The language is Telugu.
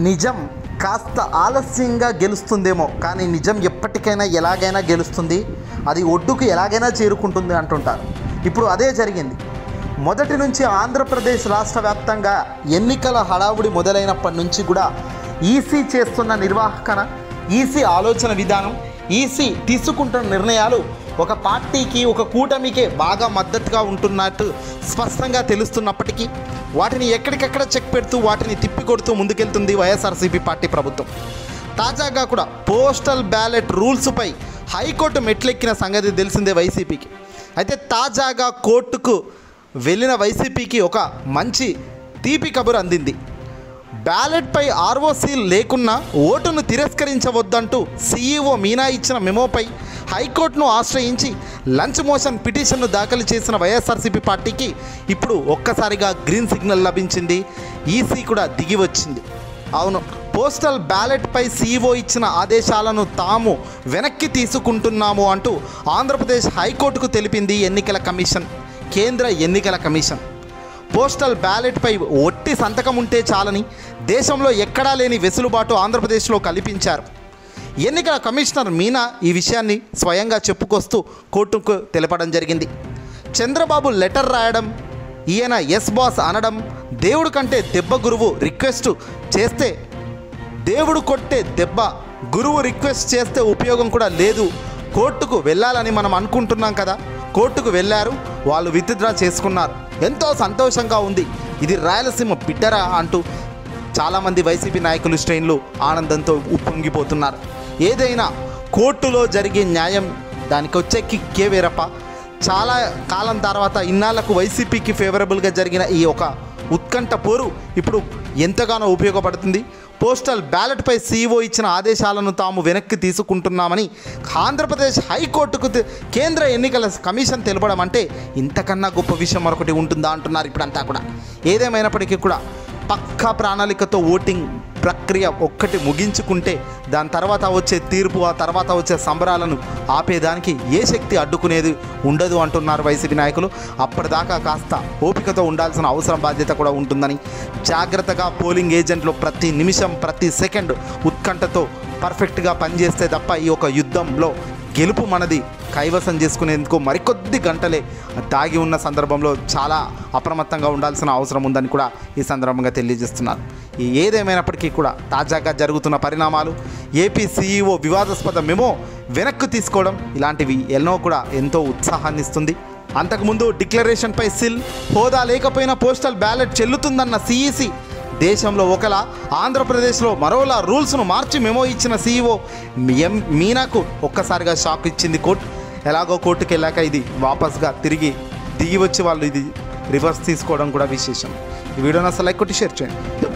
నిజం కాస్త ఆలస్యంగా గెలుస్తుందేమో, కానీ నిజం ఎప్పటికైనా ఎలాగైనా గెలుస్తుంది, అది ఒడ్డుకు ఎలాగైనా చేరుకుంటుంది అంటుంటారు. ఇప్పుడు అదే జరిగింది. మొదటి నుంచి ఆంధ్రప్రదేశ్ రాష్ట్ర వ్యాప్తంగా ఎన్నికల హడావుడి మొదలైనప్పటి నుంచి కూడా ఈసీ చేస్తున్న నిర్వాహకన, ఈసీ ఆలోచన విధానం, ఈసీ తీసుకుంటున్న నిర్ణయాలు ఒక పార్టీకి, ఒక కూటమికే బాగా మద్దతుగా ఉంటున్నట్టు స్పష్టంగా తెలుస్తున్నప్పటికీ వాటిని ఎక్కడికెక్కడ చెక్ పెడుతూ వాటిని తిప్పికొడుతూ ముందుకెళ్తుంది వైఎస్ఆర్సీపీ పార్టీ ప్రభుత్వం. తాజాగా కూడా పోస్టల్ బ్యాలెట్ రూల్స్పై హైకోర్టు మెట్లెక్కిన సంగతి తెలిసిందే వైసీపీకి. అయితే తాజాగా కోర్టుకు వెళ్ళిన వైసీపీకి ఒక మంచి తీపి కబురు అందింది. బ్యాలెట్పై ఆర్ఓసీ లేకున్నా ఓటును తిరస్కరించవద్దంటూ సీఈఓ మీనా ఇచ్చిన మెమోపై హైకోర్టును ఆశ్రయించి లంచ్ మోషన్ పిటిషన్ను దాఖలు చేసిన వైఎస్ఆర్సీపీ పార్టీకి ఇప్పుడు ఒక్కసారిగా గ్రీన్ సిగ్నల్ లభించింది. ఈసీ కూడా దిగి వచ్చింది. అవును, పోస్టల్ బ్యాలెట్పై సీఈఓ ఇచ్చిన ఆదేశాలను తాము వెనక్కి తీసుకుంటున్నాము అంటూ ఆంధ్రప్రదేశ్ హైకోర్టుకు తెలిపింది ఎన్నికల కమిషన్, కేంద్ర ఎన్నికల కమిషన్. పోస్టల్ బ్యాలెట్పై ఒట్టి సంతకం ఉంటే చాలని దేశంలో ఎక్కడా లేని వెసులుబాటు ఆంధ్రప్రదేశ్లో కల్పించారు. ఎన్నికల కమిషనర్ మీనా ఈ విషయాన్ని స్వయంగా చెప్పుకొస్తూ కోర్టుకు తెలపడం జరిగింది. చంద్రబాబు లెటర్ రాయడం, ఈయన ఎస్ బాస్ అనడం, దేవుడు కంటే దెబ్బ గురువు రిక్వెస్ట్ చేస్తే దేవుడు కొట్టే దెబ్బ, గురువు రిక్వెస్ట్ చేస్తే ఉపయోగం కూడా లేదు, కోర్టుకు వెళ్ళాలని మనం అనుకుంటున్నాం కదా, కోర్టుకు వెళ్ళారు, వాళ్ళు విత్డ్రా చేసుకున్నారు, ఎంతో సంతోషంగా ఉంది, ఇది రాయలసీమ బిడ్డరా అంటూ చాలామంది వైసీపీ నాయకులు శ్రేణులు ఆనందంతో ఉప్పొంగిపోతున్నారు. ఏదైనా కోర్టులో జరిగే న్యాయం దానికి వచ్చే కిక్కే వేరప్ప. చాలా కాలం తర్వాత ఇన్నాళ్లకు వైసీపీకి ఫేవరబుల్గా జరిగిన ఈ ఒక ఉత్కంఠ పోరు ఇప్పుడు ఎంతగానో ఉపయోగపడుతుంది. పోస్టల్ బ్యాలెట్పై సీఈఓ ఇచ్చిన ఆదేశాలను తాము వెనక్కి తీసుకుంటున్నామని ఆంధ్రప్రదేశ్ హైకోర్టుకు కేంద్ర ఎన్నికల కమిషన్ తెలపడం అంటే ఇంతకన్నా గొప్ప విషయం మరొకటి ఉంటుందా అంటున్నారు ఇప్పుడంతా కూడా. ఏదేమైనప్పటికీ కూడా పక్కా ప్రణాళికతో ఓటింగ్ ప్రక్రియ ఒక్కటి ముగించుకుంటే దాని తర్వాత వచ్చే తీర్పు, ఆ తర్వాత వచ్చే సంబరాలను ఆపేదానికి ఏ శక్తి అడ్డుకునేది ఉండదు అంటున్నారు వైసీపీ నాయకులు. అప్పటిదాకా కాస్త ఓపికతో ఉండాల్సిన అవసరం, బాధ్యత కూడా ఉంటుందని, జాగ్రత్తగా పోలింగ్ ఏజెంట్లు ప్రతి నిమిషం, ప్రతి సెకండ్ ఉత్కంఠతో పర్ఫెక్ట్గా పనిచేస్తే తప్ప ఈ యొక్క యుద్ధంలో గెలుపు మనది కైవసం చేసుకునేందుకు మరికొద్ది గంటలే దాగి ఉన్న సందర్భంలో చాలా అప్రమత్తంగా ఉండాల్సిన అవసరం ఉందని కూడా ఈ సందర్భంగా తెలియజేస్తున్నారు. ఏదేమైనప్పటికీ కూడా తాజాగా జరుగుతున్న పరిణామాలు, ఏపీ సీఈఓ వివాదాస్పద మెమో వెనక్కు తీసుకోవడం, ఇలాంటివి ఎన్నో కూడా ఎంతో ఉత్సాహాన్ని ఇస్తుంది. అంతకుముందు డిక్లరేషన్పై సిల్, హోదా లేకపోయినా పోస్టల్ బ్యాలెట్ చెల్లుతుందన్న సిఈసి దేశంలో ఒకలా, ఆంధ్రప్రదేశ్లో మరోలా రూల్స్ను మార్చి మెమో ఇచ్చిన సీఈఓ మీనాకు ఒక్కసారిగా షాక్ ఇచ్చింది కోర్టు. ఎలాగో కోర్టుకు వెళ్ళాక ఇది వాపస్గా తిరిగి దిగి వచ్చి వాళ్ళు ఇది రివర్స్ తీసుకోవడం కూడా విశేషం. ఈ వీడియోని అసలు లైక్ కొట్టి షేర్ చేయండి.